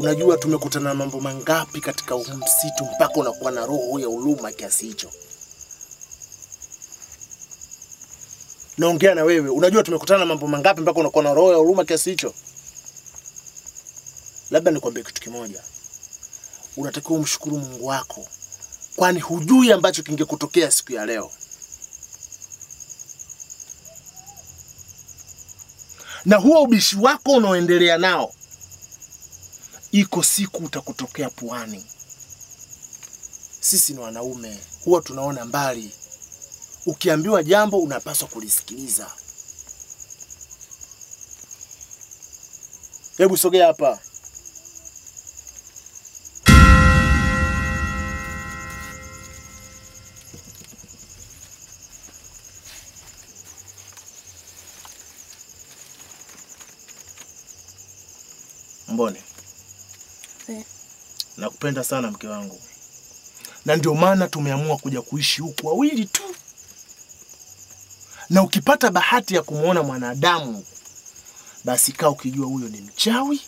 Unajua tumekutana na mambo mangapi katika msitu mpaka unakuwa na roho ya huruma kiasi hicho? Naongea na wewe. Unajua tumekutana na mambo mangapi mpaka unakuwa na roho ya huruma kiasi hicho? Labda nikwambie kitu kimoja. Unatakiwa umshukuru Mungu wako. Kwani hujui ambacho kingekutokea siku ya leo. Na huo ubishi wako unaoendelea nao, iko siku utakutokea puani. Sisi ni wanaume, huwa tunaona mbali. Ukiambiwa jambo unapaswa kulisikiliza. Hebu sogea hapa. Mbone. Nakupenda sana mke wangu. Na ndio maana tumeamua kuja kuishi huku wawili tu. Na ukipata bahati ya kumuona mwanadamu, basi kaa ukijua huyo ni mchawi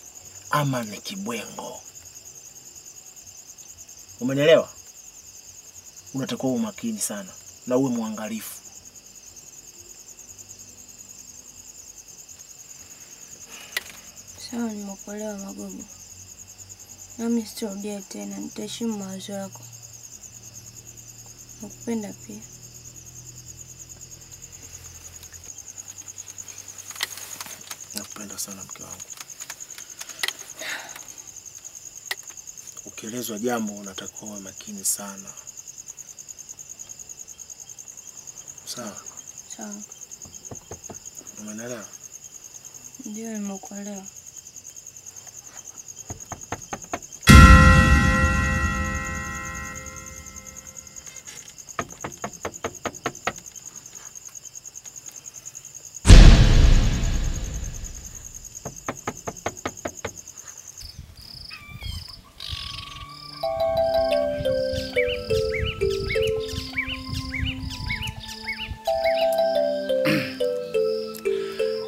ama ni kibwengo. Umenielewa? Unatakiwa uwe makini sana na uwe mwangalifu. Sawa, nimekuelewa Magogo. Nami sitarudia tena, nitaheshimu mawazo yako. Nakupenda pia. Nakupenda sana mke wangu. Ukielezwa jambo unatakiwa uwe makini sana. Sawa? Sawa. Umenielewa? Ndio, nimekuelewa.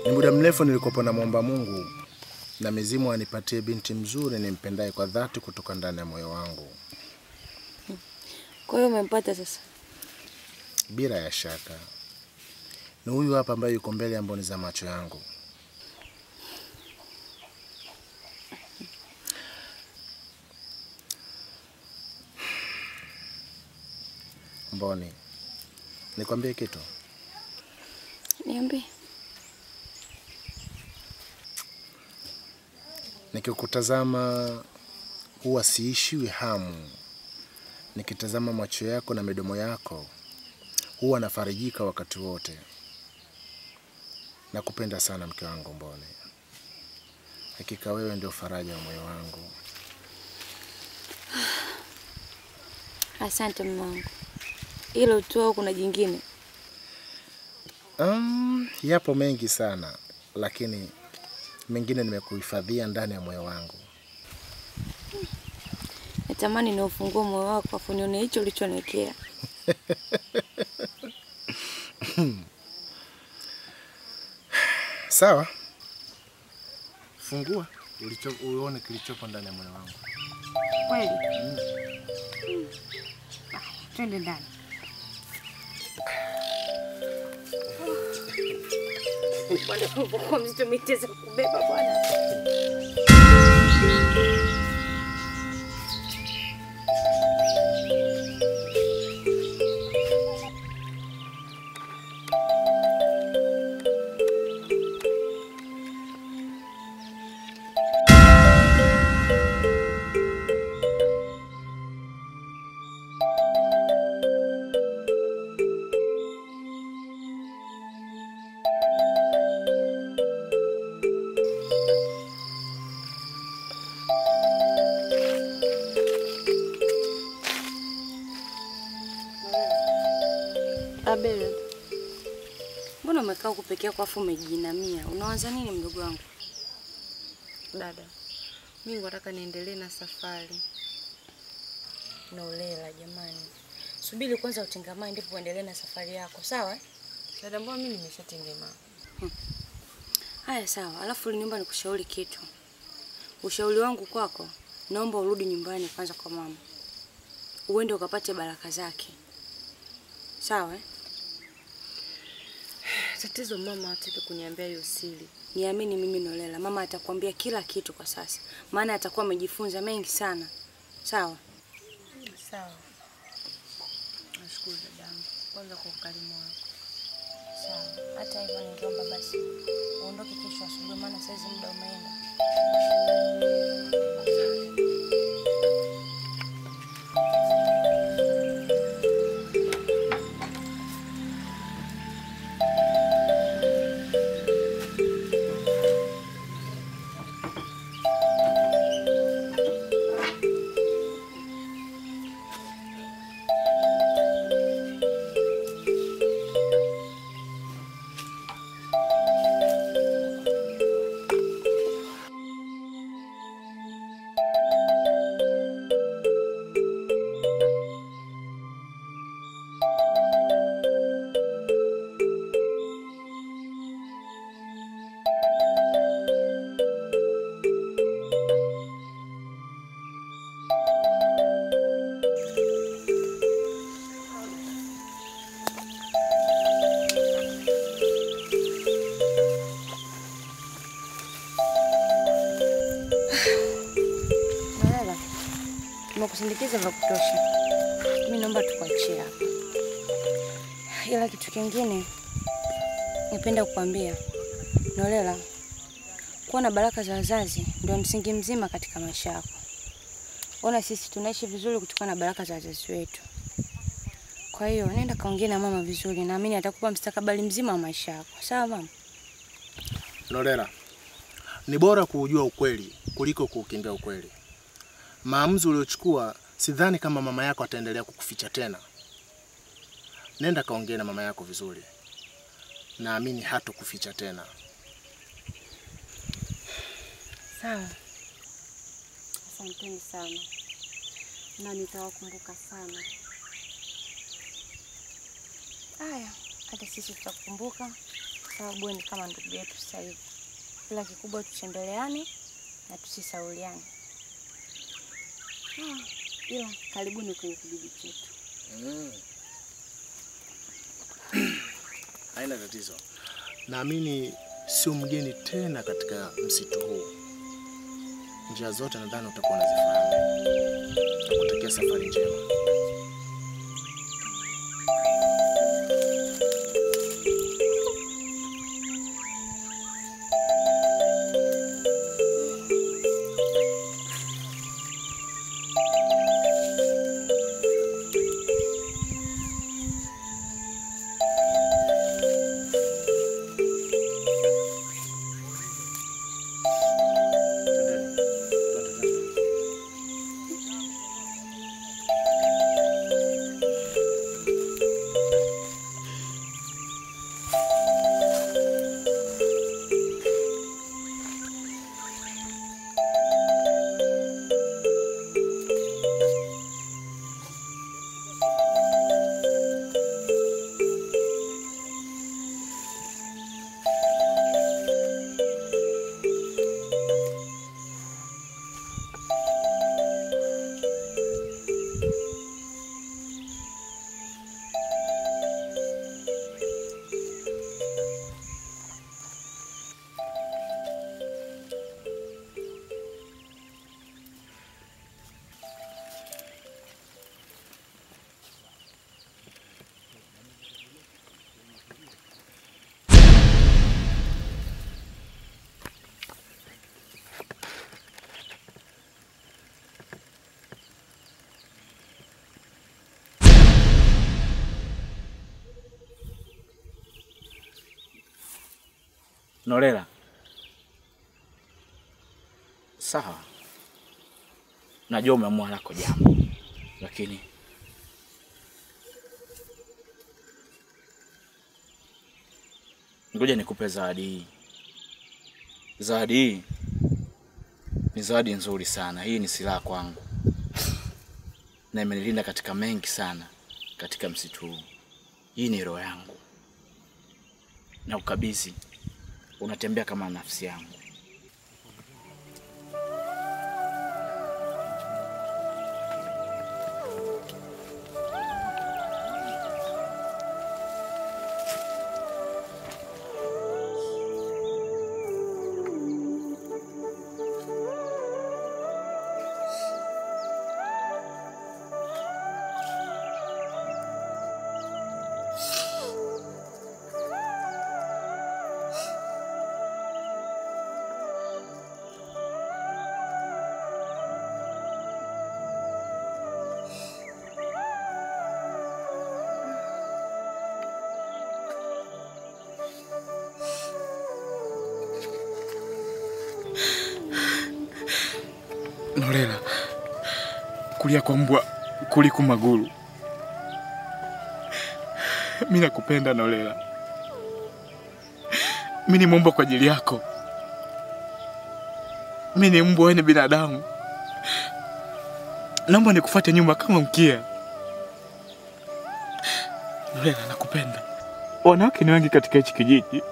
Ni muda mrefu nilikopo na muomba Mungu na mizimu anipatie binti mzuri nimpendaye kwa dhati kutoka ndani ya moyo wangu. Kwa hiyo umempata sasa? Bila ya shaka. Ni huyu hapa ambaye yuko mbele ya mboni za macho yangu. Mboni, nikwambie kitu? Niambie. Nikikutazama huwa siishiwi hamu. Nikitazama macho yako na midomo yako huwa nafarijika wakati wote. Nakupenda sana mke wangu Mboni. Hakika wewe ndio faraja ya moyo wangu. Asante mwanangu. Hilo tu au kuna jingine? Yapo mengi sana, lakini mengine nimekuhifadhia ndani ya moyo wangu. Natamani ni ufungue moyo wako afu nione hicho ulichoniwekea. Sawa. Fungua uone kilichopo ndani ya moyo wangu. Kweli? Twende ndani. Bwana, kwa mzito miteza kubeba bwana. Abel, mbona umekaa huko peke yako afu umejinamia? Unawaza nini mdogo wangu? Dada, mimi nataka niendelee na safari. Na ulela jamani. Subiri kwanza utengamane ndipo uendelee na safari yako, sawa? Dada, mbona mimi nimeshatengemaa? Haya sawa, alafu niomba nikushauri kitu. ushauri wangu kwako, naomba urudi nyumbani kwanza kwa mama. Uende ukapate baraka zake. Sawa eh? Tatizo mama hataki kuniambia hiyo siri. Niamini mimi Nolela, mama atakwambia kila kitu kwa sasa. Maana atakuwa amejifunza mengi sana. Sawa? Sawa. Nashukuru dadangu. Kwanza kwa ukarimu wako. Sawa. Hata hivyo ningeomba basi uondoke kesho asubuhi maana sasa muda umeenda. Nimekusindikiza vya kutosha. Mimi naomba tukuachie hapa. Ila kitu kingine nipenda kukwambia, Nolela, kuwa na baraka za wazazi ndio msingi mzima katika maisha yako. Ona sisi tunaishi vizuri kutokana na baraka za wazazi wetu. Kwa hiyo nenda kaongea na mama vizuri, naamini atakupa mustakabali mzima wa maisha yako. Sawa mama? Nolela, ni bora kuujua ukweli kuliko kuukimbia ukweli. Maamuzi uliochukua sidhani kama mama yako ataendelea kukuficha tena. Nenda kaongea na mama yako vizuri. Naamini hatakuficha tena. Sawa. Asanteni sana. Na nitawakumbuka sana. Haya, hata sisi tutakumbuka sababu ni kama ndugu yetu sasa hivi. Ila kikubwa tuchembeleane na tusisauliane. Ila karibuni kwenye kijiji chetu. Haina tatizo. Naamini sio mgeni tena katika msitu huu. Njia zote nadhani utakuwa unazifahamu. Nakutakia safari njema. Nolela. Sawa. Najua umeamua lako jambo. Lakini ngoja nikupe zawadi hii. Zawadi hii ni zawadi nzuri sana. Hii ni silaha kwangu. Na imenilinda katika mengi sana katika msitu huu. Hii ni roho yangu. Na ukabidhi, unatembea kama nafsi yangu. Nolela, kulia kwa mbwa kuliko maguru. Mimi nakupenda Nolela. Mimi ni mbwa kwa ajili yako. Mimi ni mbwa, wewe ni binadamu. Naomba nikufuate nyuma kama mkia. Nolela, nakupenda. Wanawake ni wengi katika hichi kijiji,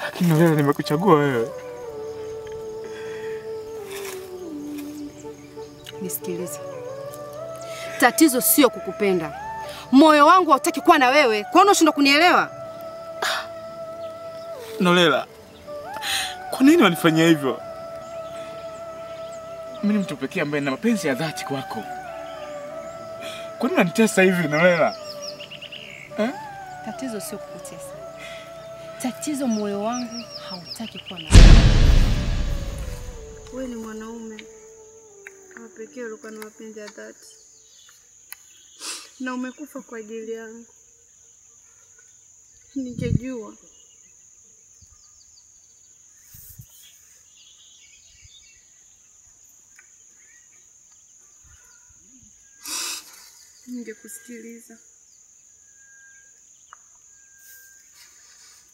lakini Nolela, nimekuchagua wewe. Nisikilize. Tatizo sio kukupenda. Moyo wangu hautaki kuwa na wewe. Kwa nini unashindwa kunielewa? Nolela, kwa nini wanifanyia hivyo? Mimi ni mtu pekee ambaye nina mapenzi ya dhati kwako. Kwa nini unanitesa hivi Nolela? Tatizo sio kukutesa. Tatizo moyo wangu hautaki kuwa na wewe. Wewe ni mwanaume wa pekee ulikuwa na mapenzi ya dhati. Na umekufa kwa ajili yangu. Ningejua. Ningekusikiliza.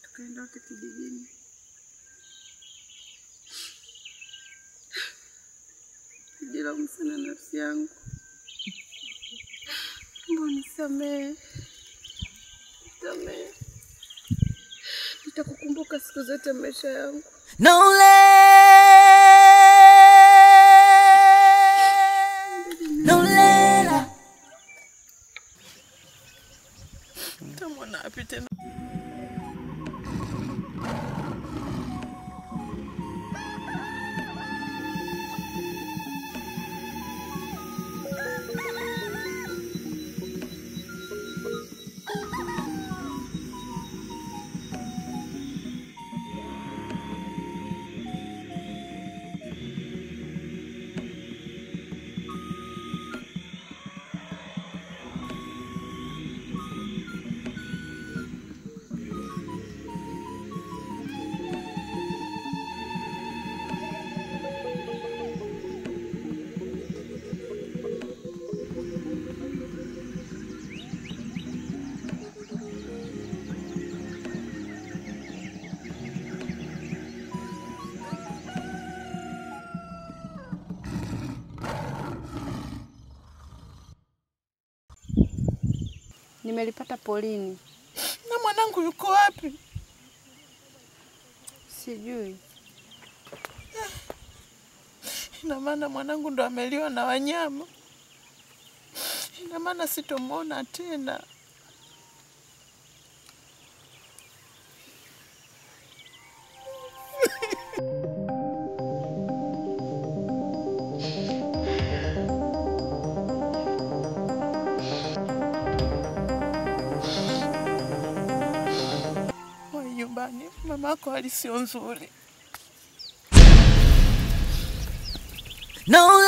Tukaenda wote kijijini. Najilaumu sana nafsi yangu. Mbona nisamehe. Nisamehe. Nitakukumbuka siku zote maisha yangu. Nolela. Tamwona wapi tena? Nimelipata polini. Na mwanangu yuko wapi? Sijui. Ina maana mwanangu ndo ameliwa na wanyama. Ina maana sitomwona tena. Nyumbani mamako hali sio nzuri. No